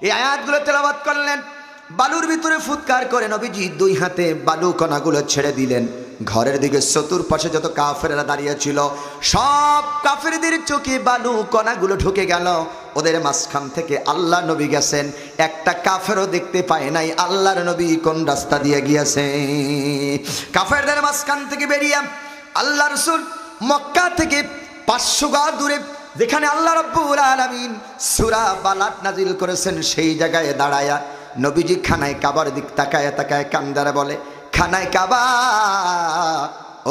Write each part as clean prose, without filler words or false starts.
এই আয়াতগুলো তেলাওয়াত করলেন, বালুর ভিতরে ফুৎকার করে নবীজি দুই হাতে বালু কণাগুলো ছেড়ে দিলেন। ঘরের দিকে চতুর্পাশে যত কাফেররা দাঁড়িয়ে ছিল সব কাফেরদের চোখে বালু কণাগুলো ঢুকে গেল। ওদের মাঝখান থেকে আল্লাহ নবী গেছেন, একটা কাফেরও দেখতে পায় নাই আল্লাহর নবী কোন রাস্তা দিয়ে গিয়েছে। কাফেরদের মাঝখান থেকে বেরিয়ে আল্লাহ রাসূল মক্কা থেকে 500 গজ দূরে যেখানে আল্লাহ রাব্বুল আলামিন সূরা বালাদ নাজিল করেছেন, সেই জায়গায় দাঁড়ায়া নবীজি খানায় কাবার দিক তাকায় তাকায় কান্দারে বলে, খানায় কাবা,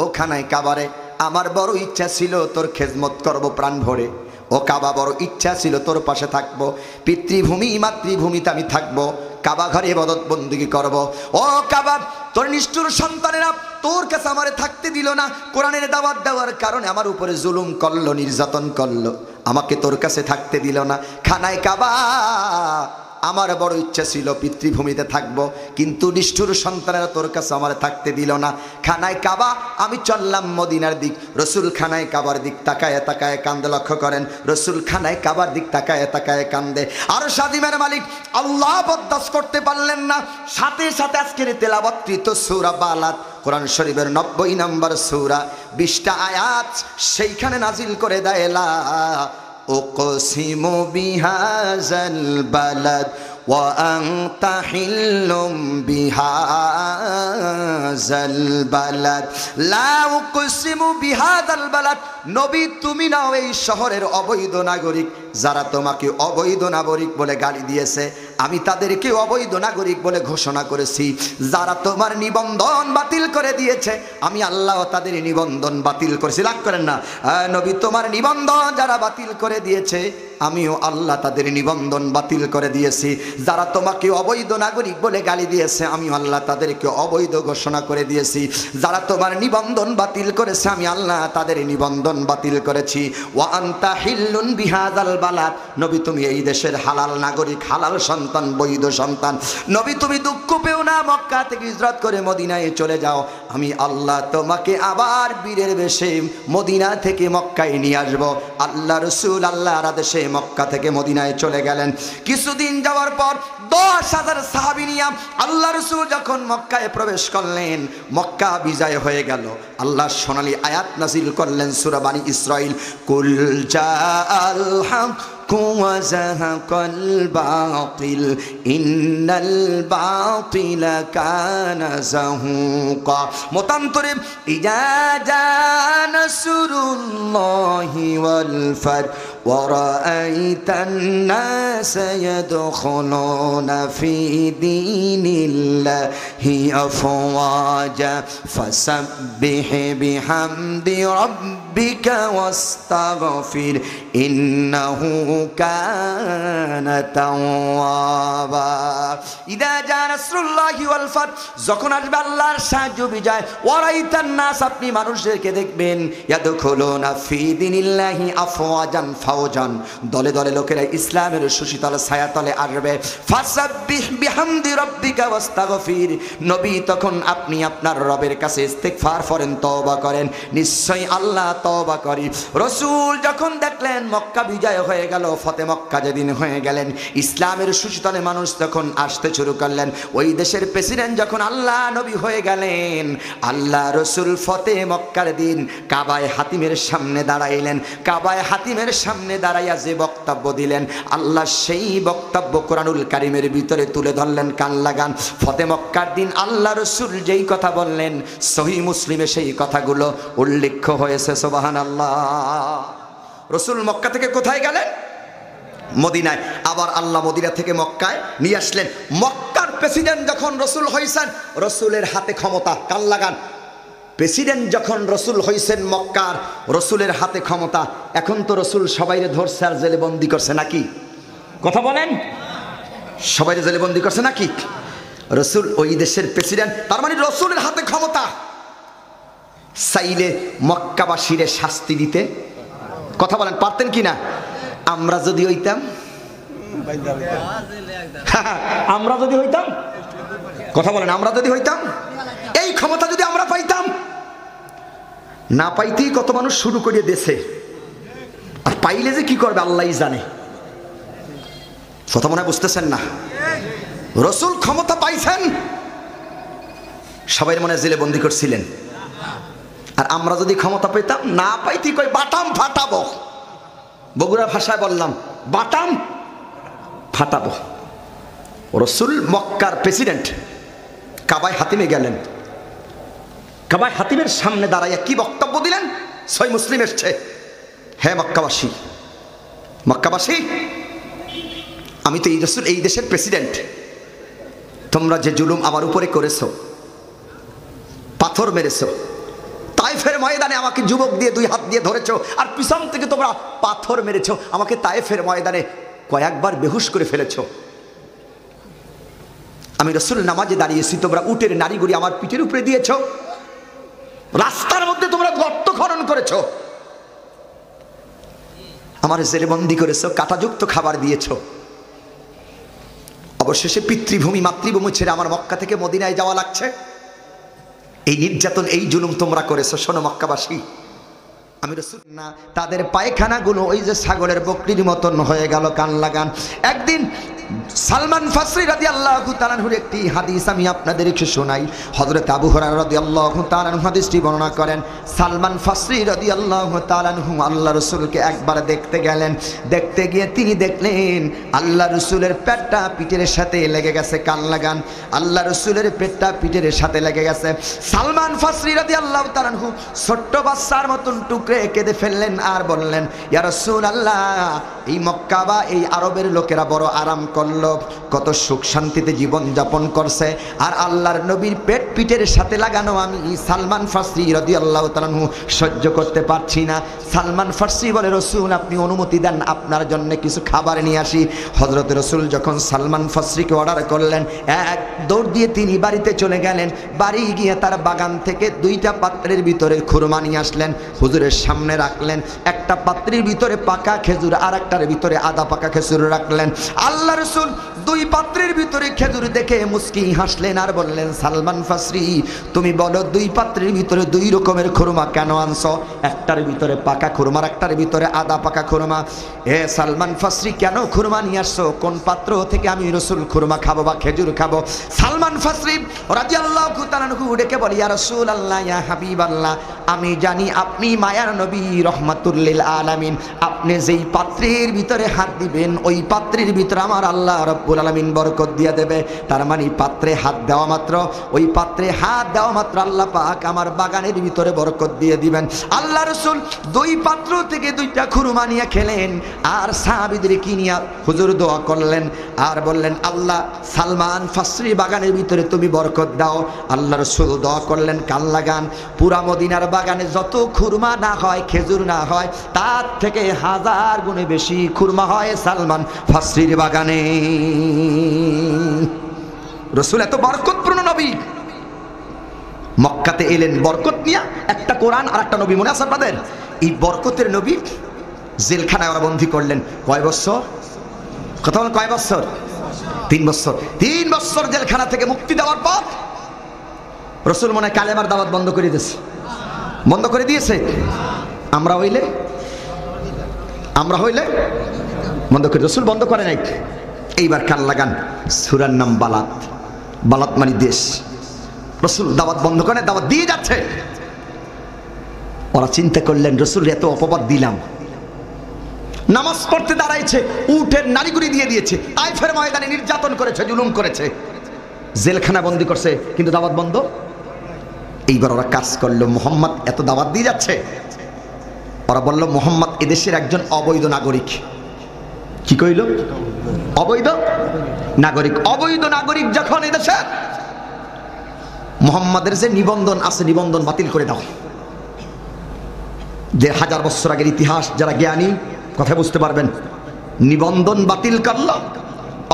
ও খানায় কাবারে, আমার বড় ইচ্ছা ছিল তোর খেদমত করব প্রাণ ভরে। ও কাবা, বড় ইচ্ছা ছিল তোর পাশে থাকবো, পিতৃভূমি মাতৃভূমিতে আমি থাকবো, কাবা ঘরে ইবাদত বন্দেগী করব। ও কাবা, তোর নিষ্ঠুর সন্তানেরা তোর কাছে আমারে থাকতে দিল না, কোরআনের দাওয়াত দেওয়ার কারণে আমার উপরে জুলুম করলো, নির্যাতন করলো, আমাকে তোর কাছে থাকতে দিল না। খানায় কাবা, আমার বড় ইচ্ছা ছিল পিতৃভূমিতে থাকবো, কিন্তু নিষ্ঠুর সন্তানেরা তোর কাছে আমার থাকতে দিল না। খানায় কাবা, আমি চললাম মদিনার দিক। রসুল খানায় কাবার দিক তাকায় তাকায় কান্দে। লক্ষ্য করেন, রসুল খানায় কাবার দিক তাকায় তাকায় কান্দে। আর শাদিমের মালিক আল্লাহ বরদাস্ত করতে পারলেন না, সাথে সাথে আজকের তেলাওয়াতকৃত সূরা বালাদ, কোরআন শরীফের 90 নম্বর সূরা, 20টা আয়াত সেইখানে নাজিল করে দেয়। লা উকসিমু বিহাযাল বালাদ ওয়া আনতা হিল্লুম বিহাযাল বালাদ। লা উকসিমু বিহাযাল বালাদ, নবী তুমি নাও এই শহরের অবৈধ নাগরিক। যারা তোমাকে অবৈধ নাগরিক বলে গালি দিয়েছে, আমি তাদেরকে অবৈধ নাগরিক বলে ঘোষণা করেছি। যারা তোমার নিবন্ধন বাতিল করে দিয়েছে, আমি আল্লাহ তাদের নিবন্ধন বাতিল করেছি। লাগ করেন না, নবী তোমার নিবন্ধন যারা বাতিল করে দিয়েছে, আমিও আল্লাহ তাদের নিবন্ধন বাতিল করে দিয়েছি। যারা তোমাকে অবৈধ নাগরিক বলে গালি দিয়েছে, আমি আল্লাহ তাদেরকে অবৈধ ঘোষণা করে দিয়েছি। যারা তোমার নিবন্ধন বাতিল করেছে, আমি আল্লাহ তাদের নিবন্ধন বাতিল করেছি। ওয়া আনতা হিল্লুন বিহাযাল বালাদ, নবী তুমি এই দেশের হালাল নাগরিক, হালাল সন্তান, বৈধ সন্তান। নবী তুমি দুঃখ পেও না, মক্কা থেকে হিজরত করে মদিনায় চলে যাও, আমি আল্লাহ তোমাকে আবার বীরের বেশে মদিনা থেকে মক্কায় নিয়ে আসবো। আল্লাহ রসুল আল্লাহর আদেশে মক্কা থেকে মদিনায় চলে গেলেন। কিছুদিন যাওয়ার পর 10,000 সাহাবী নিয়ে আল্লাহ রসুল যখন মক্কায় প্রবেশ করলেন, মক্কা বিজয় হয়ে গেল। আল্লাহ সোনালী আয়াত নাজিল করলেন সূরা বানী ইসরাইল, কুল জাআল হাক্কু ওয়া যাহাকাল বাতিল ইন্নাল বাতিলা কানা যাহুকা। মতান্তরে ইজা জা নাসরুল্লাহি ওয়াল ফাত ওয়া রাআইতান নাস ইয়াদখুলুনা ফি দীনিল্লাহি আফওয়াজা ফাসাব্বিহ বিহামদি রাব্বিকা ওয়াস্তাগফির ইন্নাহু কানা তাওয়াবা। ইদা জা নাসরুল্লাহি ওয়াল ফাত, যখন আসবে আল্লাহর সাহায্য বিজয়, ওয়ারাইতান নাস, আপনি মানুষদেরকে দেখবেন, ইয়াদখুলুনা ফি দীনিল্লাহি আফওয়াজান, ফাওজান, দলে দলে লোকেরা ইসলামের সুশীতল ছায়াতলে আসবে। ফাসাব্বিহ বিহামদি রাব্বিকা ওয়াস্তাগফির, নবী তখন আপনি আপনার রবের কাছে ইস্তিগফার করেন, তওবা করেন, নিশ্চয়ই আল্লাহ তওবা করি। রাসূল যখন দেখলেন মক্কা বিজয় হয়ে গেল, ফতে মক্কা যেদিন হয়ে গেলেন, ইসলামের সুশীতলে মানুষ তখন আসতে শুরু করলেন। ওই দেশের প্রেসিডেন্ট যখন আল্লাহ নবী হয়ে গেলেন, আল্লাহ রসুল ফতে মক্কার দিন কাবায় হাতিমের সামনে দাঁড়াইলেন। কাবায় হাতিমের সামনে দাঁড়াইয়া যে বক্তব্য দিলেন, আল্লাহ সেই বক্তব্য কোরআনুল কারীমের ভিতরে তুলে ধরলেন, কান লাগান। ফতে মক্কার দিন আল্লাহ রসুল যেই কথা বললেন, সহিহ মুসলিমে সেই কথাগুলো উল্লেখ হয়েছে। সুবহানাল্লাহ। রসুল মক্কা থেকে কোথায় গেলেন? মদিনায়। আবার আল্লাহ মদিনা থেকে মক্কায় নিয়ে আসলেন। মক্কার প্রেসিডেন্ট যখন রসুল হয়েছেন, রসুলের হাতে ক্ষমতা, কান লাগান। প্রেসিডেন্ট যখন রসুল হয়েছেন মক্কার, রসুলের হাতে ক্ষমতা। এখন তো রসুল সবাইরে ধরছে আর জেলে বন্দি করছে নাকি? কথা বলেন, সবাইরে জেলে বন্দি করছে নাকি? রসুল ওই দেশের প্রেসিডেন্ট, তার মানে রসুলের হাতে ক্ষমতা। চাইলে মক্কাবাসীরে শাস্তি দিতে, কথা বলেন, পারতেন কিনা? আমরা যদি হইতাম, আমরা যদি হইতাম, কথা বলেন, আমরা যদি হইতাম, এই ক্ষমতা যদি আমরা পাইতাম, না পাইতেই কত মানুষ শুরু করিয়ে দেশে, আর পাইলে যে কি করবে আল্লাহই জানে। কথা মনে বুঝতেছেন না? রসুল ক্ষমতা পাইছেন, সবাই মনে জেলে বন্দি করছিলেন। আর আমরা যদি ক্ষমতা পেতাম, না পাইতি কই বাটাম ফাটাবো। বগুড়া ভাষায় বললাম, বাটাম ফাটাবো। রসুল মক্কার প্রেসিডেন্ট কাবায় হাতিমে গেলেন। কাবায় হাতিমের সামনে দাঁড়াইয়া কি বক্তব্য দিলেন? সই মুসলিম এসছে, হে মক্কাবাসী, মক্কাবাসী, আমি তো এই রসুল, এই দেশের প্রেসিডেন্ট। তোমরা যে জুলুম আমার উপরে করেছো, পাথর মেরেছো, তায়েফের ময়দানে আমাকে যুবক দিয়ে 2 হাত দিয়ে ধরেছো, আর পিছন থেকে তোমরা পাথর মেরেছো, আমাকে তায়েফের ময়দানে কয়েকবার বেহুশ করে ফেলেছো। আমি রসুল নামাজে দাঁড়িয়েছি, তোমরা উটের নাড়িগুড়ি আমার পিঠের উপরে দিয়েছো, রাস্তার মধ্যে তোমরা গর্ত খনন করেছো, আমার জেলেবন্দি করেছো, কাঁটাযুক্ত খাবার দিয়েছো। অবশেষে পিতৃভূমি মাতৃভূমি ছেড়ে আমার মক্কা থেকে মদিনায় যাওয়া লাগছে। এই নির্যাতন, এই জুলুম তোমরা করেছো। শোনো মক্কাবাসী, আমি রসুল না, তাদের পায়খানাগুলো ওই যে ছাগলের বকরির মতন হয়ে গেল, কান লাগান। একদিন সালমান ফাসরি রাদিয়াল্লাহু তাআলা আনহুর একটি হাদিস আমি আপনাদেরকে শোনাই। হযরত আবু হুরায়রা রাদিয়াল্লাহু তাআলা আনহু হাদিসটি বর্ণনা করেন। সালমান ফাসরি রাদিয়াল্লাহু তাআলা আনহু আল্লাহ রাসূলকে একবার দেখতে গেলেন। দেখতে গিয়ে তিনি দেখলেন আল্লাহ রাসূলের পেটটা পিঠের সাথে লেগে গেছে, কান লাগান। আল্লাহ রাসূলের পেটটা পিঠের সাথে লেগে গেছে। সালমান ফাসরি রাদিয়াল্লাহু তাআলা আনহু ছোট্ট বাচ্চার মতন টুকরে কেঁদে ফেললেন আর বললেন, ইয়া রাসূলুল্লাহ, এই মক্কা বা এই আরবের লোকেরা বড় আরাম করলো, কত সুখ শান্তিতে জীবন যাপন করছে, আর আল্লাহর নবীর পেট পিঠের সাথে লাগানো আমি সালমান ফাসরি রাদিয়াল্লাহু তাআলা আনহু সহ্য করতে পারছি না। সালমান ফাসরি বলে, রসুল আপনি অনুমতি দেন আপনার জন্য কিছু খাবার নিয়ে আসি। হযরত রসুল যখন সালমান ফাসরিকে অর্ডার করলেন, এক দৌড় দিয়ে তিনি বাড়িতে চলে গেলেন। বাড়ি গিয়ে তার বাগান থেকে 2টা পাত্রের ভিতরে খুরমা নিয়ে আসলেন, হুজুরের সামনে রাখলেন। একটা পাত্রের ভিতরে পাকা খেজুর, আর একটার ভিতরে আধা পাকা খেজুর রাখলেন। আল্লাহ রসুল 2 পাত্রের ভিতরে খেজুর দেখে মুস্কি হাসলেন আর বললেন, সালমান ফাসরি, তুমি বলো 2 পাত্রের ভিতরে 2 রকমের খুরমা কেন আনছো? একটার ভিতরে পাকা খুরমা, একটার ভিতরে আধা পাকা খুরমা। এ সালমান ফাসরি, কেন খুরমা নিয়ে আসছো? কোন পাত্র থেকে আমি রসুল খুরমা খাবো বা খেজুর খাবো? সালমান ফাসরি রাদিয়াল্লাহু তাআলা আনহু ডেকে বলি, ইয়া রাসূলুল্লাহ, ইয়া হাবিবাল্লাহ, আমি জানি আপনি মায়ার নবী, রহমাতুল লিল আলামিন। আপনি যেই পাত্রের ভিতরে হাত দিবেন, ওই পাত্রের ভিতরে আমার আল্লাহ রব্বুল আলামিন বরকত দিয়ে দেবে। তার মানে পাত্রে হাত দেওয়া মাত্র, ওই পাত্রে হাত দেওয়া মাত্র আল্লাহ পাক আমার বাগানের ভিতরে বরকত দিয়ে দিবেন। আল্লাহ রসুল 2 পাত্র থেকে 2টা খুরমা নিয়ে খেলেন, আর সাহাবীদের কি নিয়ে হুজুর দোয়া করলেন আর বললেন, আল্লাহ সালমান ফাসরি বাগানের ভিতরে তুমি বরকত দাও। আল্লাহ রসুল দোয়া করলেন, কান লাগান। পুরা মদিনার বাগানে যত খুরমা না হয়, খেজুর না হয়, তার থেকে 1000 গুণে বেশি খুরমা হয় সালমান ফাসরির বাগানে। রসুল এত বরকতপূর্ণ নবী, মক্কাতে এলেন বরকত নিয়ে, একটা কোরআন আর একটা নবী। মনে আছে আপনাদের? এই বরকতের নবী জেলখানায় ওরা বন্দী করলেন। কয় বছর? কথা বলেন, কয় বছর? 3 বছর। 3 বছর জেলখানা থেকে মুক্তি দেওয়ার পর রসুল মনে হয় কালেমার দাওয়াত বন্ধ করে দিয়েছে। বন্ধ করে দিয়েছে। আমরা হইলে বন্ধ করে, রসুল বন্ধ করে নাই। এইবার কান লাগান, সূরার নাম বালাত। বালাত মানে দেশ। রসুল দাওয়াত বন্ধ করে, দাওয়াত দিয়ে যাচ্ছে। ওরা চিন্তা করলেন, রসুল এত অপবাদ দিলাম, নামাজ পড়তে দাঁড়াইছে, উটের নাড়িগুড়ি দিয়ে দিয়েছে, তায়েফের ময়দানে নির্যাতন করেছে, জুলুম করেছে, জেলখানা বন্দী করছে, কিন্তু দাওয়াত বন্ধ। এইবার ওরা কাজ করলো, মুহাম্মদ এত দাওয়াত দিয়ে যাচ্ছে, ওরা বলল মুহাম্মদ এদেশের একজন অবৈধ নাগরিক। কি কইল? অবৈধ নাগরিক। অবৈধ নাগরিক যখন এদেশে, মুহাম্মাদের যে নিবন্ধন আছে, নিবন্ধন বাতিল করে দাও। যে 1000 বছর আগের ইতিহাস যারা জ্ঞানী কথা বুঝতে পারবেন, নিবন্ধন বাতিল করলো,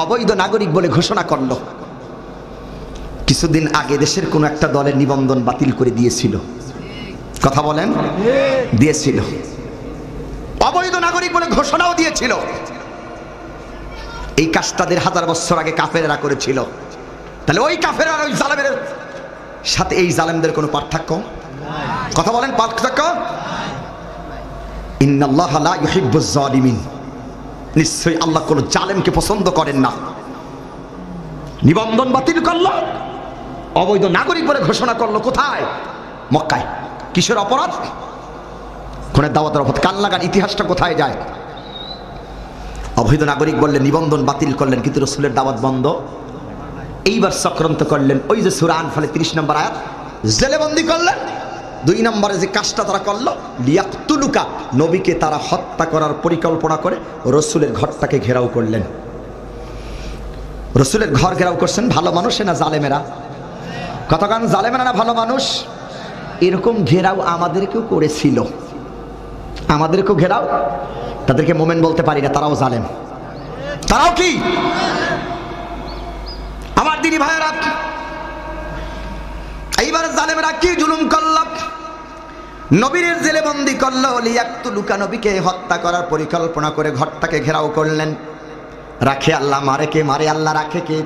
অবৈধ নাগরিক বলে ঘোষণা করলো। কিছুদিন আগে দেশের কোন একটা দলের নিবন্ধন বাতিল করে দিয়েছিল। কথা বলেন, দিয়েছিল। অবৈধ নাগরিক বলে ঘোষণাও দিয়েছিল। এই কাজটাদের 1000 বছর আগে কাফেররা করেছিল। তাহলে ওই কাফের আর ওই জালেমের সাথে এই জালেমদের কোনো পার্থক্য? কথা বলেন, পার্থক্য? ইন্নাল্লাহা লা ইউহিব্বুজ জালিমিন। নিশ্চয়ই আল্লাহ কোনো জালেমকে পছন্দ করেন না। নিবন্ধন বাতিল করলো, অবৈধ নাগরিক বলে ঘোষণা করলো। কোথায়? মক্কায়। কিসের অপরাধ? কোনের দাওয়াতের অপরাধ। কান লাগান, ইতিহাসটা কোথায় যায়? অবৈধ নাগরিক বললেন, নিবন্ধন বাতিল করলেন, কিন্তু রসুলের দাওয়াত বন্ধ। এইবার চক্রান্ত করলেন, ওই যে সূরা আনফালে 30 নম্বর আয়াত, জেলেবন্দি করলেন। 2 নম্বরে যে কাজটা তারা করলো, লিয়াকতুলুকা, নবীকে তারা হত্যা করার পরিকল্পনা করে রসুলের ঘরটাকে ঘেরাও করলেন। রসুলের ঘর ঘেরাও করছেন ভালো মানুষে না জালেমেরা? কতক্ষণ জালেমেরা না ভালো মানুষ? এরকম ঘেরাও আমাদেরকেও করেছিল, আমাদেরকেও ঘেরাও। তাদেরকে মোমেন বলতে পারি না, তারাও জালেম। তারাও কি? আমার দিনী ভাইয়েরা, এইবার জালেমেরা কি জুলুম করল? নবীর জেলে বন্দি করলো, লিয়াকতুলুকা, নবীকে হত্যা করার পরিকল্পনা করে ঘরটাকে ঘেরাও করলেন। রাখে আল্লাহ, মারে কে? মারে আল্লাহ, রাখে কে?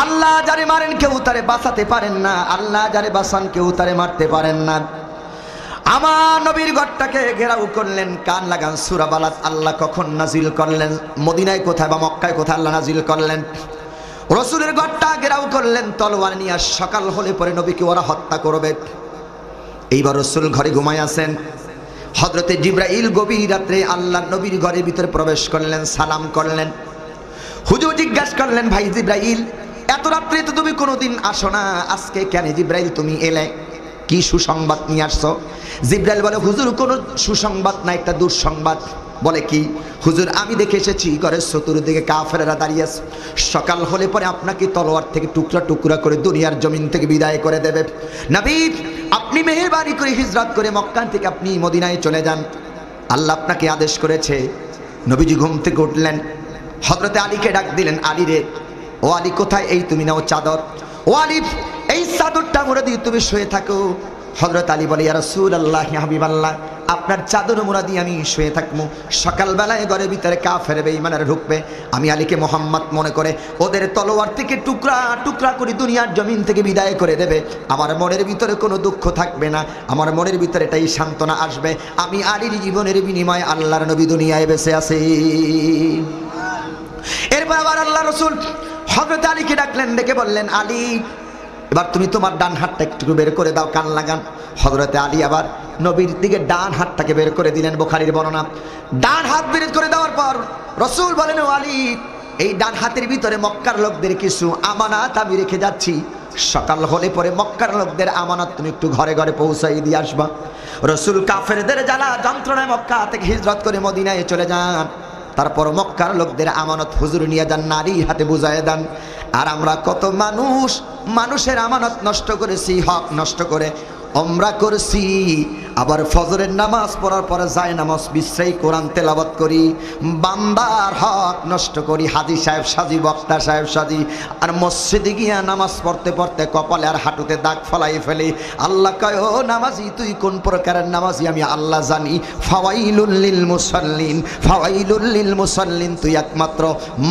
আল্লাহ যারে মারেন কেউ তারে বাঁচাতে পারেন না, আল্লাহ যারে বাঁচান কেউ তারে মারতে পারেন না। আমার নবীর ঘরটাকে ঘেরাও করলেন। কান লাগান, সূরা বালাদ আল্লাহ কখন নাজিল করলেন? মদিনায় কোথায় বা মক্কায় কোথায় আল্লাহ নাজিল করলেন? রসুলের ঘরটা ঘেরাও করলেন তলোয়ার নিয়ে। সকাল হলে পরে নবীকে ওরা হত্যা করবে। এইবার রসুল ঘরে ঘুমায় আছেন। হযরতে জিবরাইল গভীর রাত্রে আল্লাহ নবীর ঘরের ভিতরে প্রবেশ করলেন, সালাম করলেন। হুজুর জিজ্ঞাসা করলেন, ভাই জিবরাইল, এত রাত্রে তো তুমি কোনোদিন আসো না, আজকে কেন জিবরাইল তুমি এলে? কি সুসংবাদ নিয়ে আসছো? জিবরাইল বলে, হুজুর কোনো সুসংবাদ না, একটা দুঃসংবাদ। বলে কি? হুজুর আমি দেখে এসেছি ঘরের চতুর্দিকে কাফেররা দাঁড়িয়ে আছে। সকাল হলে পরে আপনাকে তলোয়ার থেকে টুকরা টুকরা করে দুনিয়ার জমিন থেকে বিদায় করে দেবে। নবী আপনি মেহেরবানি করে হিজরত করে মক্কা থেকে আপনি মদিনায় চলে যান, আল্লাহ আপনাকে আদেশ করেছে। নবীজি ঘুম থেকে উঠলেন, হযরতে আলীকে ডাক দিলেন, আলী রে, ও আলী কোথায়? এই তুমি নাও চাদর। ও আলী, এই চাদরটা মুড়ে দিয়ে তুমি শুয়ে থাকো। হযরত আলী বলে, ইয়া রাসূলুল্লাহ, ইয়া হাবিবাল্লাহ, আপনার চাদর মুড়া দিয়ে আমি শুয়ে থাকবো। সকালবেলায় ঘরের ভিতরে কাফের বেঈমানরা ঢুকবে, আমি আলীকে মোহাম্মদ মনে করে ওদের তলোয়ার থেকে টুকরা টুকরা করে দুনিয়ার জমিন থেকে বিদায় করে দেবে। আমার মনের ভিতরে কোনো দুঃখ থাকবে না, আমার মনের ভিতরে এটাই সান্ত্বনা আসবে, আমি আলীর জীবনের বিনিময়ে আল্লাহর নবী দুনিয়ায় বেঁচে আছে। এরপর আবার আল্লাহ রসুল হযরত আলীকে ডাকলেন, ডেকে বললেন, আলী এবার তুমি তোমার ডান হাতটা একটু বের করে দাও। কান লাগান, হযরতে আলী আবার নবীর দিকে ডান হাতটাকে বের করে দিলেন। বুখারীর বর্ণনা, ডান হাত বের করে দেওয়ার পর রাসূল বলেন, ও আলী, এই ডান হাতের ভিতরে মক্কার লোকদের কিছু আমানত আমি রেখে যাচ্ছি, সকাল হলে পরে মক্কার লোকদের আমানত তুমি একটু ঘরে ঘরে পৌঁছাই দিয়ে আসবা। রাসূল কাফেরদের জ্বালা যন্ত্রণায় মক্কা থেকে হিজরত করে মদিনায় চলে যান। তারপর মক্কার লোকদের আমানত হুজুর নিয়ে যান, নারী হাতে বুঝায় দেন। আর আমরা কত মানুষের আমানত নষ্ট করেছি, হক নষ্ট করে ওমরা করছি, আবার ফজরের নামাজ পড়ার পরে যায় নামাজ বিশ্রাই কোরআন তেলাওয়াত করি, বান্দার হক নষ্ট করি, হাজি সাহেব সাজি, বক্তা সাহেব সাজি, আর মসজিদে গিয়া নামাজ পড়তে পড়তে কপালে আর হাঁটুতে দাগ ফলাই ফেলি। আল্লাহ কয়, ও নামাজি তুই কোন প্রকারের নামাজি আমি আল্লাহ জানি। ফাওয়াইলুল লিল মুসাল্লিন, ফাওয়াইলুল লিল মুসাল্লিন, তুই একমাত্র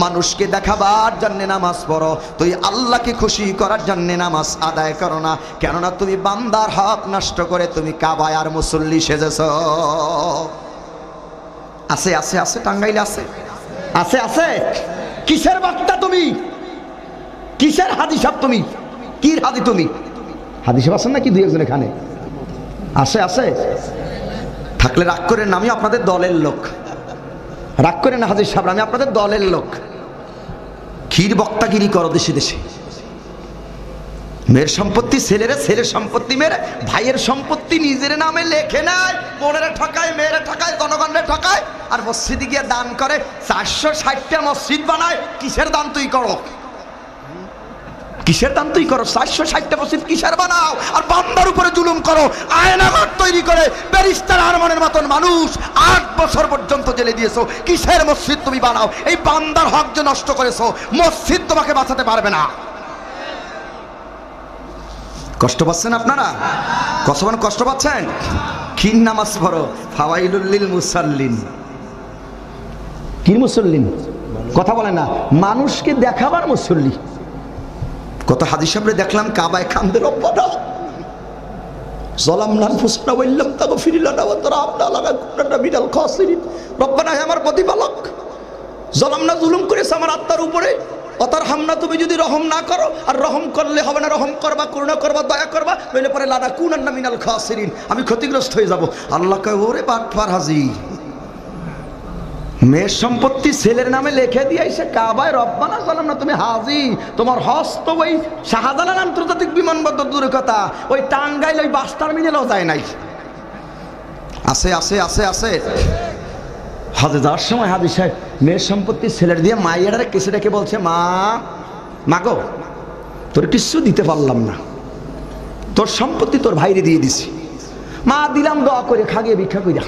মানুষকে দেখাবার জন্য নামাজ পড়ো, তুই আল্লাহকে খুশি করার জন্য নামাজ আদায় করো না, কেননা তুমি বান্দার হক নষ্ট করে তুমি কাবায় আর মুসল্লি সেজেছ। আছে আছে আছে, টাঙ্গাইলে আছে আছে আছে। কিসের বক্তা তুমি? কিসের হাদি সাহেব তুমি? কি হাদি তুমি? হাদি সাহেব আছেন নাকি দুই একজন এখানে? আছে আছে, থাকলে রাগ করেন না, আমি আপনাদের দলের লোক। রাগ করেন না হাদি সাহেব, আমি আপনাদের দলের লোক। ক্ষীর বক্তাগিরি করো দেশে দেশে। মেয়ের সম্পত্তি ছেলেরা, ছেলের সম্পত্তি মেয়ের, ভাইয়ের সম্পত্তি নিজের নামে লেখে নেয়, বোনেরা ঠকায়, মেয়েরা ঠকায়, জনগণের ঠকায়, আর মসজিদে গিয়ে দান করে। 460টা মসজিদ বানায়, কিসের দান তুই করো? কিসের দান তুই করো? 460টা মসজিদ কিসের বানাও? আর বান্দার উপরে জুলুম করো, আয়নাঘর তৈরি করে ব্যারিস্টার আরমানের মতন মানুষ 8 বছর পর্যন্ত জেলে দিয়েছো। কিসের মসজিদ তুমি বানাও? এই বান্দার হক যে নষ্ট করেছো, মসজিদ তোমাকে বাঁচাতে পারবে না। কষ্ট পাচ্ছেন আপনারা? কষ্ট পাচ্ছেন? কিন নামাজ পড়ো, ফাওয়াইলুল লিল মুসাল্লিন। কি মুসল্লিন? কথা বলে না, মানুষকে দেখাবার মুসল্লি। কত হাদিস সাহেবরে দেখলাম কাবায় কান্দে, রব্বানা যালামনা আনফুসানা ওয়া ইল্লাম তাগফির লানা ওয়া তারহামনা লানাকুনান্না মিনাল খাসিরিন। রব্বানা, হে আমার প্রতিপালক, জলাম না, জুলুম করেছে আমার আত্মার উপরে, অতার হামনা, তুমি যদি রহম না করো, আর রহম করলে হবে না, রহম করবা, করুণা করবা, দয়া করবা, নইলে পরে লানা কুনান্না মিনাল খাসিরিন, আমি ক্ষতিগ্রস্ত হয়ে যাব। আল্লাহ কয় ওরে বাটফার হাজি, মেয়ের সম্পত্তি ছেলের নামে লিখে দিয়ে এসে কাবায় রব্বানা জালাম না, তুমি হাজি, তোমার হস্ত ওই শাহজালাল আন্তর্জাতিক বিমানবন্দর দূরের কথা, ওই টাঙ্গাইল ওই বাস টার্মিনালও যায় নাই। আছে আছে আছে আছে। হাজে যাওয়ার সময় হাজি সাহেব মেয়ের সম্পত্তি ছেলের দিয়ে মাইয়ারে কেসে রেখে বলছে, মা মাগো তোর কিছু দিতে পারলাম না, তোর সম্পত্তি তোর ভাইরে দিয়ে দিছি। মা দিলাম, দোয়া করে খাগিয়ে ভিক্ষা কইরা,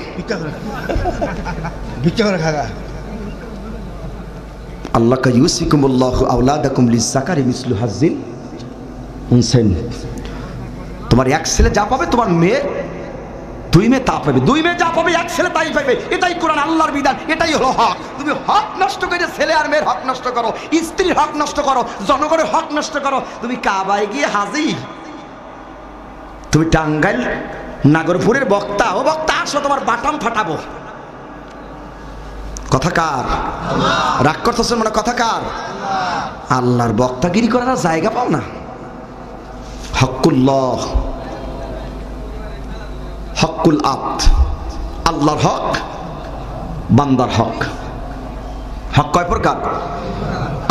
ভিক্ষা করে খাগা। আল্লাহ কা ইউসিকুমুল্লাহু আওলাদাকুম লিযাকারি মিসলু হাজ্জিল উনসাইন। তোমার এক ছেলে যা পাবে, তোমার মেয়ে দুই মেয়ে তা পাবে, দুই মেয়ে যা পাবে এক ছেলে তাই পাবে। এটাই কোরআন, আল্লাহর বিধান, এটাই হলো হক। তুমি হক নষ্ট করে ছেলে আর মেয়ের হক নষ্ট করো, স্ত্রীর হক নষ্ট করো, জনগণের হক নষ্ট করো। তুমি কাবায় গিয়ে হাজি, তুমি টাঙ্গাইল নাগরপুরের বক্তা, ও বক্তা আসো, তোমার বাটাম ফাটাবো। কথা কার? রাগ করতেছেন মানে কথা কার? আল্লাহর বক্তাগিরি করার জায়গা পাও না। হকুল্লাহ, হকুল আব্দ, আল্লাহর হক, বান্দার হক। হক কয় প্রকার?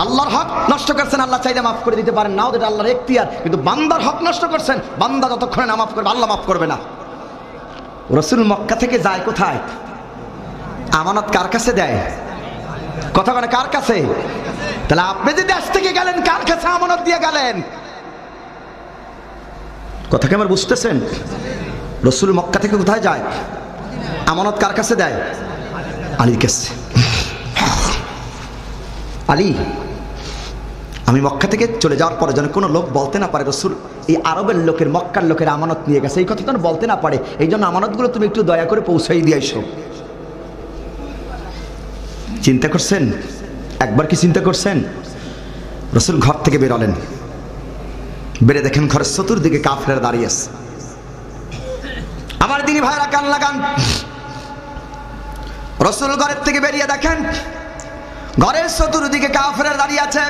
আল্লাহর হক নষ্ট করছেন, আল্লাহ চাইলে মাফ করে দিতে পারেন, নাও এটা আল্লাহর এখতিয়ার। কিন্তু বান্দার হক নষ্ট করছেন, বান্দা যতক্ষণে না মাফ করবে আল্লাহ মাফ করবে না। রাসূল মক্কা থেকে যায় কোথায়? আমানত কার কাছে দেয়? কথা বলে কার কাছে? তাহলে আপনি যে দেশ থেকে গেলেন কার কাছে আমানত দিয়ে গেলেন? কথা কি আমার বুঝতেছেন? রাসূল মক্কা থেকে কোথায় যায়? আমানত কার কাছে দেয়? আলীর কাছে। আলী, আমি মক্কা থেকে চলে যাওয়ার পরে যেন কোনো লোক বলতে না পারে রাসূল এই আরবের লোকের, মক্কার লোকের আমানত নিয়ে গেছে, এই কথা যেন বলতে না পারে। এই জন্য আমানতগুলো তুমি একটু দয়া করে পৌঁছাই দিয়ে আইসো। চিন্তা করছেন? একবার কি চিন্তা করছেন? রাসূল ঘর থেকে বেরোলেন, বেরে দেখেন ঘরের চতুর্দিকে কাফেররা দাঁড়িয়ে আছে। আমার দিনী ভাইরা কান লাগান, রাসূল ঘরের থেকে বেরিয়ে দেখেন ঘরের চতুর্দিকে কাফেররা দাঁড়িয়ে আছে।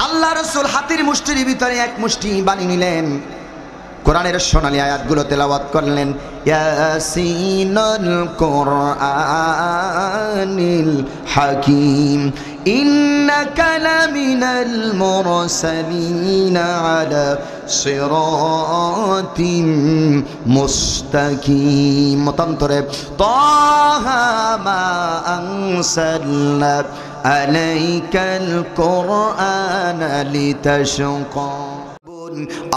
আল্লাহ রাসূল হাতির মুষ্টির ভিতরে এক মুষ্টি বানিয়ে নিলেন, কোরআনের সোনালী আয়াতগুলো তেলাওয়াত করলেন। ইয়াসিনুল কুরআনিল হাকীম ইন্নাকা লামিনাল মুরসালিনা আলা সিরাতিম মুস্তাকিম। মতান্তরে তাহা মা আনসালনা আলাইকাল কুরআনা লিতাশকা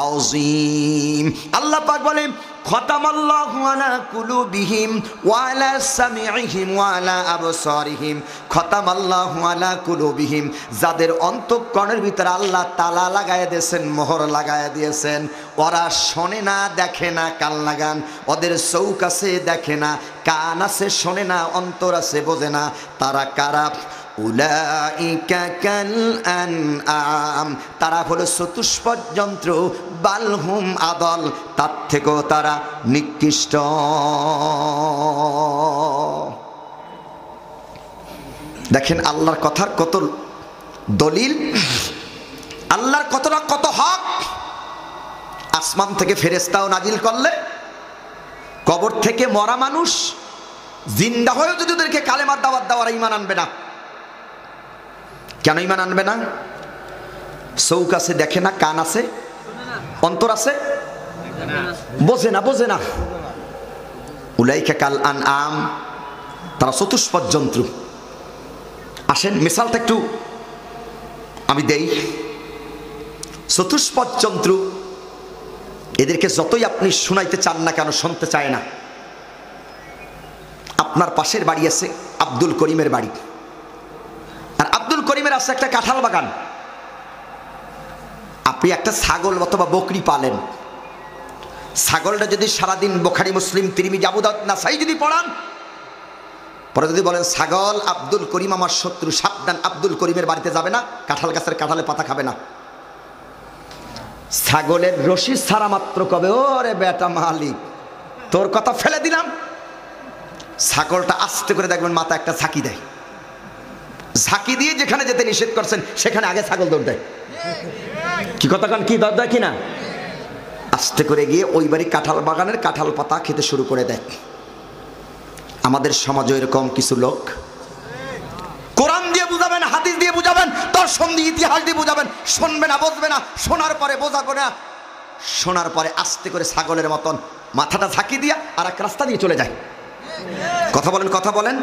আযীম। আল্লাহ পাক বলেন খতামাল্লাহু আলা কুলুবিহিম ওয়া আলা সামিইহিম ওয়া আলা আবসারিহিম। খতামাল্লাহু আলা কুলুবিহিম, যাদের অন্তঃকরণের ভিতরে আল্লাহ তালা লাগায় দিয়েছেন, মোহর লাগায় দিয়েছেন। ওরা শোনে না, দেখে না, কান লাগান। ওদের চৌক আছে, দেখে না, কান আছে, শোনে না, অন্তর আছে, বোঝে না। তারা কারা? উলাইকা কাল আনআম, তারা হলো চতুষ্পদ যন্ত্র। বালহুম আদল, তার থেকেও তারা নিকৃষ্ট। দেখেন আল্লাহর কথার কত দলিল, আল্লাহর কতটা কত হক। আসমান থেকে ফেরেশতাও নাজিল করলে, কবর থেকে মরা মানুষ জিন্দা হয়েও যদি ওদেরকে কালেমার দাওয়াত দেওয়ার ঈমান আনবে না। কেন ঈমান আনবে না? চৌক আছে, দেখে না, কান আছে, অন্তর আছে, বোঝে না, বোঝে না। উলাইকা কাল আনআম, তারা চতুষ্পদ যন্ত্র। আসেন মিসালটা একটু আমি দেই। চতুষ্পদ যন্ত্র, এদেরকে যতই আপনি শুনাইতে চান না কেন শুনতে চায় না। আপনার পাশের বাড়ি আছে আব্দুল করিমের বাড়ি, আর আব্দুল করিমের আছে একটা কাঁঠাল বাগান। আপনি একটা ছাগল অথবা বকরি পালেন, ছাগলটা যদি সারাদিন বুখারী, মুসলিম, তিরমিজি, আবু দাউদ, নাসাই যদি পড়ান, পরে যদি বলেন ছাগল আব্দুল করিম আমার শত্রু, সাবধান, আব্দুল করিমের বাড়িতে যাবে না, কাঁঠাল গাছের কাঁঠালে পাতা খাবে না। ছাগলের রশি ছাড়া মাত্র কবে, ওরে বেটা মালিক তোর কথা ফেলে দিলাম, ছাগলটা আস্তে করে দেখবেন মাথা একটা ঝাঁকি দেয়। ঝাঁকি দিয়ে যেখানে যেতে নিষেধ করছেন সেখানে আগে ছাগল দৌড় দেয়। কি কথা কান, কি দৌড় দেয় কিনা? আস্তে করে গিয়ে ওই বাড়ি কাঁঠাল বাগানের কাঁঠাল পাতা খেতে শুরু করে দেয়। আমাদের সমাজে এরকম কিছু লোক, কোরআন দিয়ে বুঝাবেন, হাদিস দিয়ে বুঝাবেন, দর্শন দিয়ে ইতিহাস দিয়ে বুঝাবেন, শুনবে না, বুঝবে না, শোনার পরে বোঝাবো না, শোনার পরে আস্তে করে ছাগলের মতন মাথাটা ঝাঁকি দিয়া আর এক রাস্তা দিয়ে চলে যায়। কথা বলেন, কথা বলেন।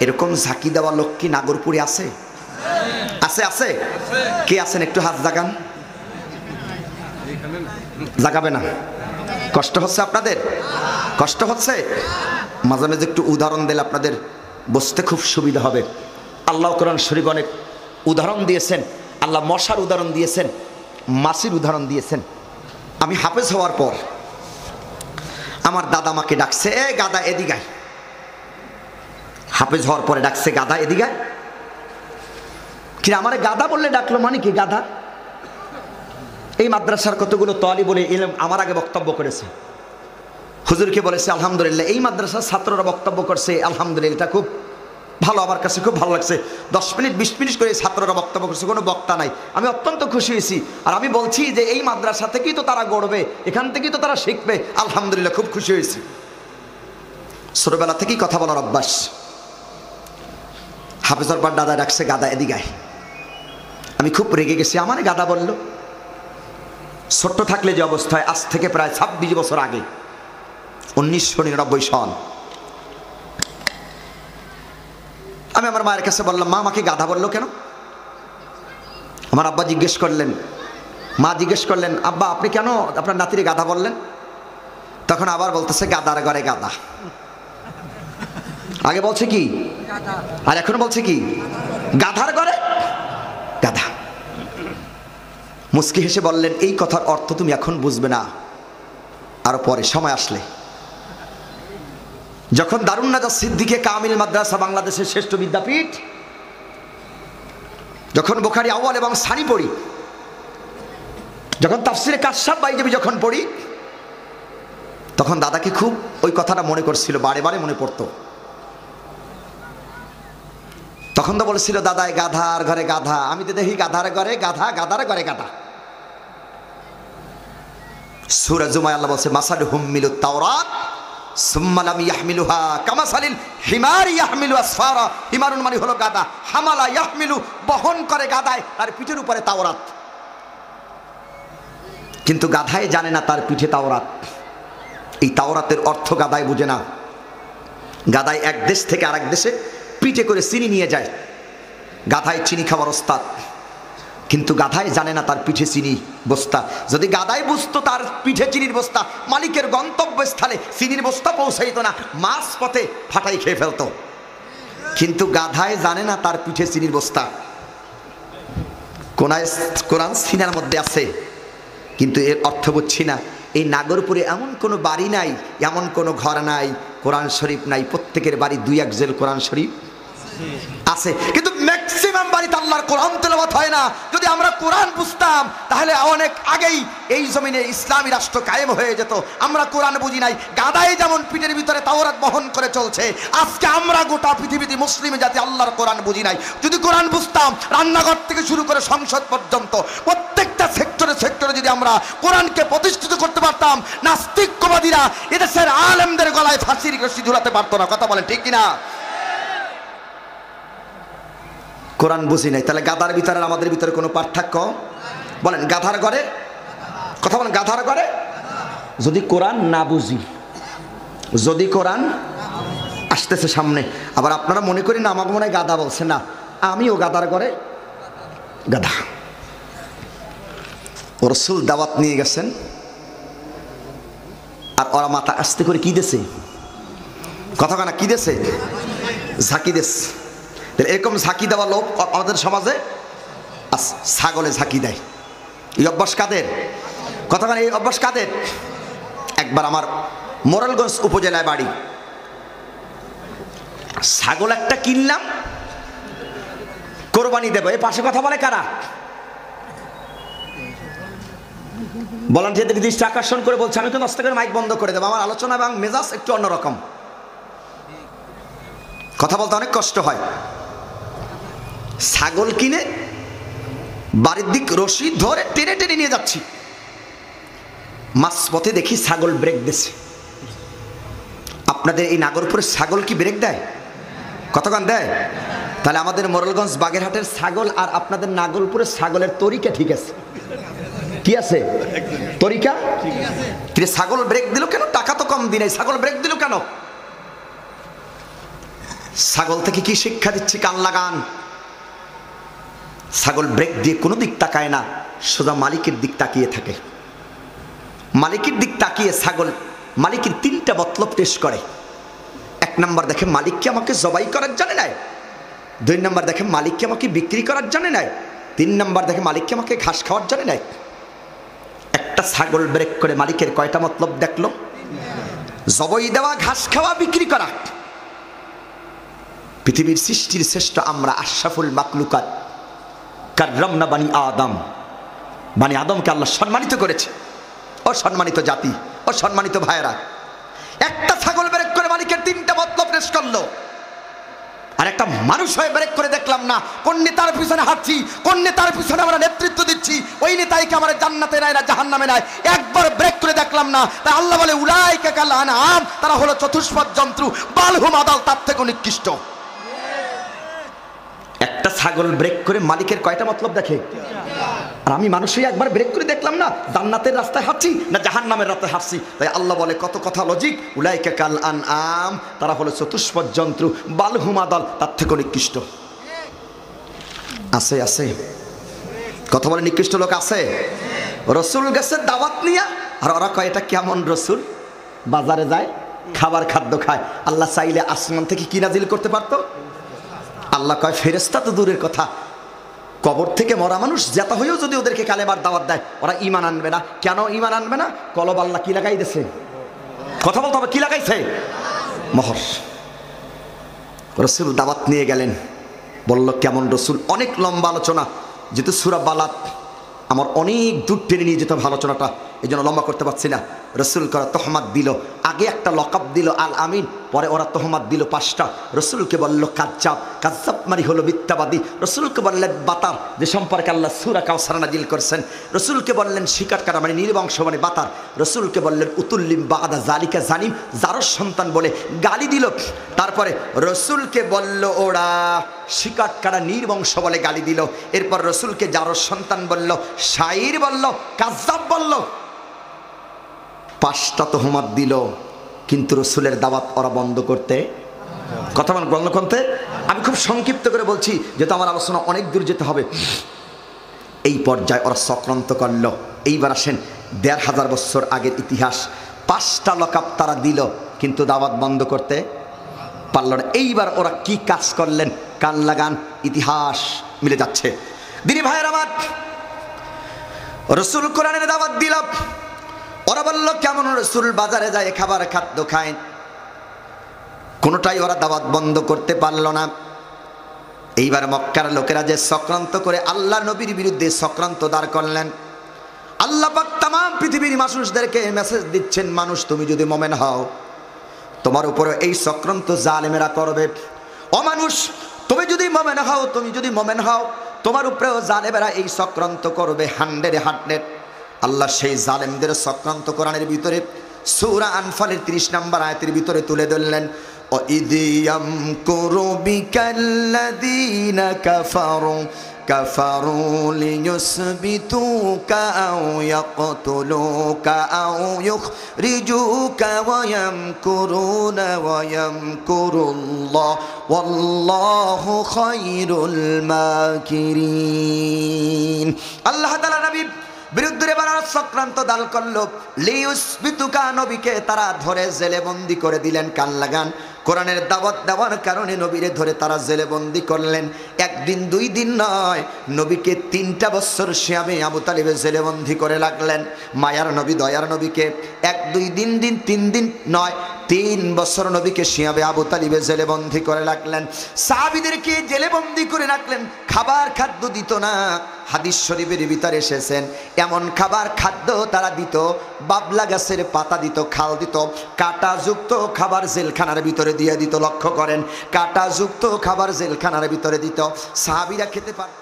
এরকম ঝাঁকি দেওয়া লোক কি নাগরপুরে আছে? আছে, আছে। কে আছেন একটু হাত জাগান। জাগাবে না? কষ্ট হচ্ছে আপনাদের? কষ্ট হচ্ছে? মাঝে মাঝে একটু উদাহরণ দিলে আপনাদের বুঝতে খুব সুবিধা হবে। আল্লাহ কোরআন শরীফ অনেক উদাহরণ দিয়েছেন। আল্লাহ মশার উদাহরণ দিয়েছেন, মাছির উদাহরণ দিয়েছেন। আমি হাফেজ হওয়ার পর আমার দাদা আমাকে ডাকছে, এ গাদা এদিগায়। হাফেজ হওয়ার পরে ডাকছে, গাদা এদিগায়। কি আমারে গাদা বললে ডাকলো মানে কি? গাদা। এই মাদ্রাসার কতগুলো তোয়ালি বলে আমার আগে বক্তব্য করেছে, হুজুরকে বলেছে আলহামদুলিল্লাহ। এই মাদ্রাসার ছাত্ররা বক্তব্য করছে আলহামদুলিল্লাহ, এটা খুব ভালো, আমার কাছে খুব ভালো লাগছে। 10 মিনিট 20 মিনিট করে ছাত্ররা বক্তব্য করছে, কোনো বক্তা নাই। আমি অত্যন্ত খুশি হয়েছি। আর আমি বলছি যে এই মাদ্রাসা থেকেই তো তারা গড়বে, এখান থেকেই তো তারা শিখবে। আলহামদুলিল্লাহ, খুব খুশি হয়েছি। ছোটবেলা থেকেই কথা বলার অভ্যাস। হাফেজর পর দাদা ডাকছে, গাদা এদিগায়। আমি খুব রেগে গেছি, আমার গাদা বলল। ছোট্ট থাকলে যে অবস্থায়, আজ থেকে প্রায় 26 বছর আগে, 1999 সাল, আমি আমার মায়ের কাছে বললাম, মা আমাকে গাধা বললো কেন? আমার আব্বা জিজ্ঞেস করলেন, মা জিজ্ঞেস করলেন, আব্বা আপনি কেন আপনার নাতিরে গাধা বললেন? তখন আবার বলতেছে, গাদার ঘরে গাধা। আগে বলছে কি, আর এখন বলছে কি? গাধার ঘরে গাধা। মুস্কি হেসে বললেন, এই কথার অর্থ তুমি এখন বুঝবে না, আরো পরে সময় আসলে। যখন দারুন নাজাত সিদ্দিকে কামিল মাদ্রাসা বাংলাদেশের শ্রেষ্ঠ বিদ্যাপীঠ, যখন বুখারী আউয়াল এবং সানি পড়ি, যখন তাফসিরে কাশফ বাইজাবি যখন পড়ি, তখন দাদাকে খুব ওই কথাটা মনে করছিল, বারে বারে মনে পড়তো। তখন তো বলেছিল, দাদাই গাধার ঘরে গাধা। আমি তো দেখি গাধার ঘরে গাধা, গাধার ঘরে গাধা। সূরা জুমায় আল্লাহ বলছে, মাসালুহুম মিনুত তাওরাত সুম্মা লাম ইয়াহমিলুহা কামাসালিল হিমার ইয়াহমিলু আসফারা। হিমারুন মানে হলো গাধা, হামালা ইয়াহমিলু বহন করে গাধায়, তার পিঠের উপরে তাওরাত। কিন্তু গাধায় জানে না তার পিঠে তাওরাত। এই তাওরাতের অর্থ গাধায় বুঝে না। গাধায় এক দেশ থেকে আরেক দেশে পিঠে করে চিনি নিয়ে যায়। গাধায় চিনি খাওয়ার ওস্তাদ, কিন্তু গাধায় জানে না তার পিঠে চিনি বস্তা। যদি গাধায় বুঝতো তার পিঠে চিনির বস্তা, মালিকের গন্তব্যস্থলে চিনির বস্তা পৌঁছাইতো না, মাছ পথে ফাটাই খেয়ে ফেলতো। কিন্তু গাধায় জানে না তার পিঠে চিনির বস্তা। কোরআন সিনার মধ্যে আছে, কিন্তু এর অর্থ বুঝছি না। এই নাগরপুরে এমন কোনো বাড়ি নাই, এমন কোনো ঘর নাই কোরআন শরীফ নাই। প্রত্যেকের বাড়ি 2-1 জেল কোরআন শরীফ আছে, কিন্তু ম্যাক্সিমাম বাড়িতে আল্লাহর কোরআন তেলাওয়াত হয় না। যদি আমরা কোরআন বুঝতাম তাহলে অনেক আগেই এই জমিনে ইসলামী রাষ্ট্র কায়েম হয়ে যেত। আমরা কোরআন বুঝি নাই। গাদায় যেমন পিঠের ভিতরে তাওরাত বহন করে চলছে, আজকে আমরা গোটা পৃথিবীতে মুসলিম জাতি আল্লাহর কোরআন বুঝি নাই। যদি কোরআন বুঝতাম, রান্নাঘর থেকে শুরু করে সংসদ পর্যন্ত প্রত্যেকটা সেক্টরে সেক্টরে যদি আমরা কোরআনকে প্রতিষ্ঠিত করতে পারতাম, নাস্তিকবাদীরা এদেশের আলেমদের গলায় ফাঁসির রশি ঝুলাতে পারতো না। কথা বলেন ঠিক কিনা? কোরআন বুঝি নাই, তাহলে গাধার ভিতরে আমাদের ভিতরে কোনো পার্থক্য? বলেন, গাধার ঘরে কথা বলেন, গাধার ঘরে। যদি কোরআন না বুঝি, যদি কোরআন আসতেছে সামনে, আবার আপনারা মনে করি না আমাকে মনে হয় গাধা বলছে, না, আমিও গাধার ঘরে গাধা। রাসূল দাওয়াত নিয়ে গেছেন, আর ওরা মাথা আস্তে করে কি দেছে, কথা কানা কি দেছে, ঝাঁকি দেশ। এরকম ঝাঁকি দেওয়া লোক আমাদের সমাজে ছাগলে ঝাঁকি দেয়। এই অভ্যাস কাদের? কতক্ষণ এই অভ্যাস কাদের? একবার আমার মোরালগঞ্জ উপজেলায় বাড়ি, ছাগল একটা কিনলাম, কোরবানি দেবো। এই পাশে কথা বলে কারা? ভলান্টিয়ারদের দৃষ্টি আকর্ষণ করে বলছে, আমি কিন্তু আস্তে করে মাইক বন্ধ করে দেবো। আমার আলোচনা এবং মেজাজ একটু অন্যরকম, কথা বলতে অনেক কষ্ট হয়। ছাগল কিনে বাড়ির দিক রশি ধরে টেনে টেনে নিয়ে যাচ্ছি, মাঝপথে দেখি ছাগল ব্রেক দিচ্ছে। আপনাদের এই নাগরপুরের ছাগল কি ব্রেক দেয়? কতক্ষণ দেয়? তাহলে আমাদের মোরেলগঞ্জ বাগেরহাটের ছাগল আর আপনাদের নাগরপুরের ছাগলের তরিকা ঠিক আছে? কি আছে তরিকা? কিন্তু ছাগল ব্রেক দিল কেন? টাকা তো কম দিনে ছাগল ব্রেক দিল কেন? ছাগল থেকে কি শিক্ষা দিচ্ছি? কান লাগান। ছাগল ব্রেক দিয়ে কোনো দিক তাকায় না, সোজা মালিকের দিক তাকিয়ে থাকে। মালিকের দিক তাকিয়ে ছাগল মালিকের তিনটা মতলব পেশ করে। এক নাম্বার দেখে মালিককে আমাকে জবাই করার জানে নাই, দুই নাম্বার দেখে মালিককে আমাকে বিক্রি করার জানে নাই, তিন নাম্বার দেখে মালিককে আমাকে ঘাস খাওয়ার জানে নাই। একটা ছাগল ব্রেক করে মালিকের কয়টা মতলব দেখলো? জবাই দেওয়া, ঘাস খাওয়া, বিক্রি করা। পৃথিবীর সৃষ্টির শ্রেষ্ঠ আমরা, আশরাফুল মাখলুকাত, কাররামনা বানি আদম। বানি আদমকে আল্লাহ সম্মানিত করেছে। অসম্মানিত জাতি, অসম্মানিত ভাইয়েরা, একটা ছাগল ব্রেক করে মালিকের তিনটা মতলব পেশ করলো। আর একটা মানুষ হয়ে ব্রেক করে দেখলাম না কোন নেতার পিছনে হাঁটছি, কোন নেতার পিছনে আমরা নেতৃত্ব দিচ্ছি, ওই নেতাইকে আমার জান্নাতে নাই না জাহান্নামে নাই, একবার ব্রেক করে দেখলাম না। তাই আল্লাহ বলে উলাইকা কাল আনআম, তারা হলো চতুষ্পদ জন্তু, বাল হুম আদাল, তার থেকে নিকৃষ্ট। একটা ছাগল ব্রেক করে মালিকের কয়টা মতলব দেখে? আর আমি মানুষই একবার ব্রেক করে দেখলাম না জান্নাতের রাস্তায় হাঁটছি না জাহান্নামের রাস্তায় হাঁটছি। তাই আল্লাহ বলে কত কথা লজিক, উলাইকা কাল আনআম, তারা হলো চতুষ্পদ জন্তু, বাল হুম আদাল, তার থেকে নিকৃষ্ট। আছে আছে কথা বলে নিকৃষ্ট লোক আছে। রসুল গেছে দাওয়াত নিয়া, আর ওরা কয় এটা কেমন রসুল? বাজারে যায়, খাবার খাদ্য খায়। আল্লাহ চাইলে আসমান থেকে কি নাজিল করতে পারতো? আল্লাহ কয় ফেরেশতা তো দূরের কথা, কবর থেকে মরা মানুষ যেটা হয়েও যদি ওদেরকে কালেমার দাওয়াত দেয়, ওরা ঈমান আনবে না। কেন ঈমান আনবে না? কলব আল্লাহ কি লাগাই দিয়েছে? কথা বলতে হবে, কি লাগাইছে? মোহর। রসুল দাওয়াত নিয়ে গেলেন, বলল কেমন রসুল? অনেক লম্বা আলোচনা, যেহেতু সূরা বালাত আমার অনেক দূর টেনে নিয়ে যেতে হবে আলোচনাটা, এই জন্য লম্বা করতে পারছি না। রসুল করা তহমাত দিল, আগে একটা লকাব দিল আল আমিন, পরে ওরা তহমাত দিল 5টা। রসুলকে বলল কাজ্জাব, কাজ্জাব মানে হলো মিথ্যাবাদী। রসুলকে বললেন বাতার, যে সম্পর্কে আল্লাহ সূরা কাউসার নাজিল করেছেন। রসুলকে বললেন শিকারকারা মানে নির্বংশ মানে বাতার। রসুলকে বললেন উতুল্লিম বাদা জালিকা জানিম, জারস সন্তান বলে গালি দিল। তারপরে রসুলকে বলল ওরা শিকারকারা নির্বংশ বলে গালি দিল। এরপর রসুলকে জারস সন্তান বলল, শাইর বলল, কাজ্জাব বলল, 5টা তহমাত দিল। কিন্তু রসুলের দাওয়াত ওরা বন্ধ করতে, কথা বন্ধ করতে। আমি খুব সংক্ষিপ্ত করে বলছি যেহেতু আমার আলোচনা অনেক দূর যেতে হবে। এই পর্যায়ে ওরা চক্রান্ত করল। এইবার আসেন 1500 বছর আগের ইতিহাস। 5টা লকাব তারা দিল, কিন্তু দাওয়াত বন্ধ করতে পারল না। এইবার ওরা কি কাজ করলেন? কান লাগান, ইতিহাস মিলে যাচ্ছে। দিনী ভাইয়ের আমার, রসুল কোরআনের দাওয়াত দিল। ওরা বলল কেমন রসুল? বাজারে যায় খাবার খাদ্য খায়, কোনোটাই ওরা দাওয়াত বন্ধ করতে পারল না। এইবার মক্কার লোকেরা যে চক্রান্ত করে আল্লাহ নবীর বিরুদ্ধে চক্রান্ত দাঁড় করলেন। আল্লাহ পাক তাম পৃথিবীর মানুষদেরকে মেসেজ দিচ্ছেন, মানুষ তুমি যদি মোমেন হও তোমার উপরে এই চক্রান্ত জালেমেরা করবে। ও মানুষ তুমি যদি মোমেন হও, তুমি যদি মোমেন হও তোমার উপরেও জালেমেরা এই চক্রান্ত করবে 100। আল্লাহ সেই জালেমদের চক্রান্ত কোরআনের ভিতরে সূরা আনফালের 30 নম্বর আয়াতের ভিতরে তুলে ধরলেন। وَإِذْ يَمْكُرُ بِكَ الَّذِينَ كَفَرُوا لِيُثْبِتُوكَ أَوْ يَقْتُلُوكَ أَوْ يُخْرِجُوكَ وَيَمْكُرُونَ وَيَمْكُرُ اللَّهُ وَاللَّهُ خَيْرُ الْمَاكِرِينَ। আল্লাহ তাআলা নবী বিরুদ্ধে বানার চক্রান্ত দাল করলো। লিউসবিতুকা, নবীকে তারা ধরে জেলে বন্দি করে দিলেন। কান লাগান, কোরআনের দাওয়াত দেওয়ার কারণে নবীরে ধরে তারা জেলে বন্দি করলেন। 1 দিন 2 দিন নয়, নবীকে 3টা বছর শিয়াবে আবু তালিবে জেলে বন্দি করে লাগলেন। মায়ার নবী, দয়ার নবীকে 1 2 3 দিন 3 দিন নয় 3 বছর নবীকে শিয়াবে আবু তালিবে জেলে বন্দি করে রাখলেন, সাহাবীদেরকে জেলে বন্দি করে রাখলেন, খাবার খাদ্য দিত না। হাদিস শরীফের ভিতরে এসেছেন এমন খাবার খাদ্য তারা দিত, বাবলা গাছের পাতা দিত, খাল দিত, কাঁটাযুক্ত খাবার জেলখানার ভিতরে দিয়ে দিত। লক্ষ্য করেন, কাঁটাযুক্ত খাবার জেলখানার ভিতরে দিত, সাহাবীরা খেতে পারতেন।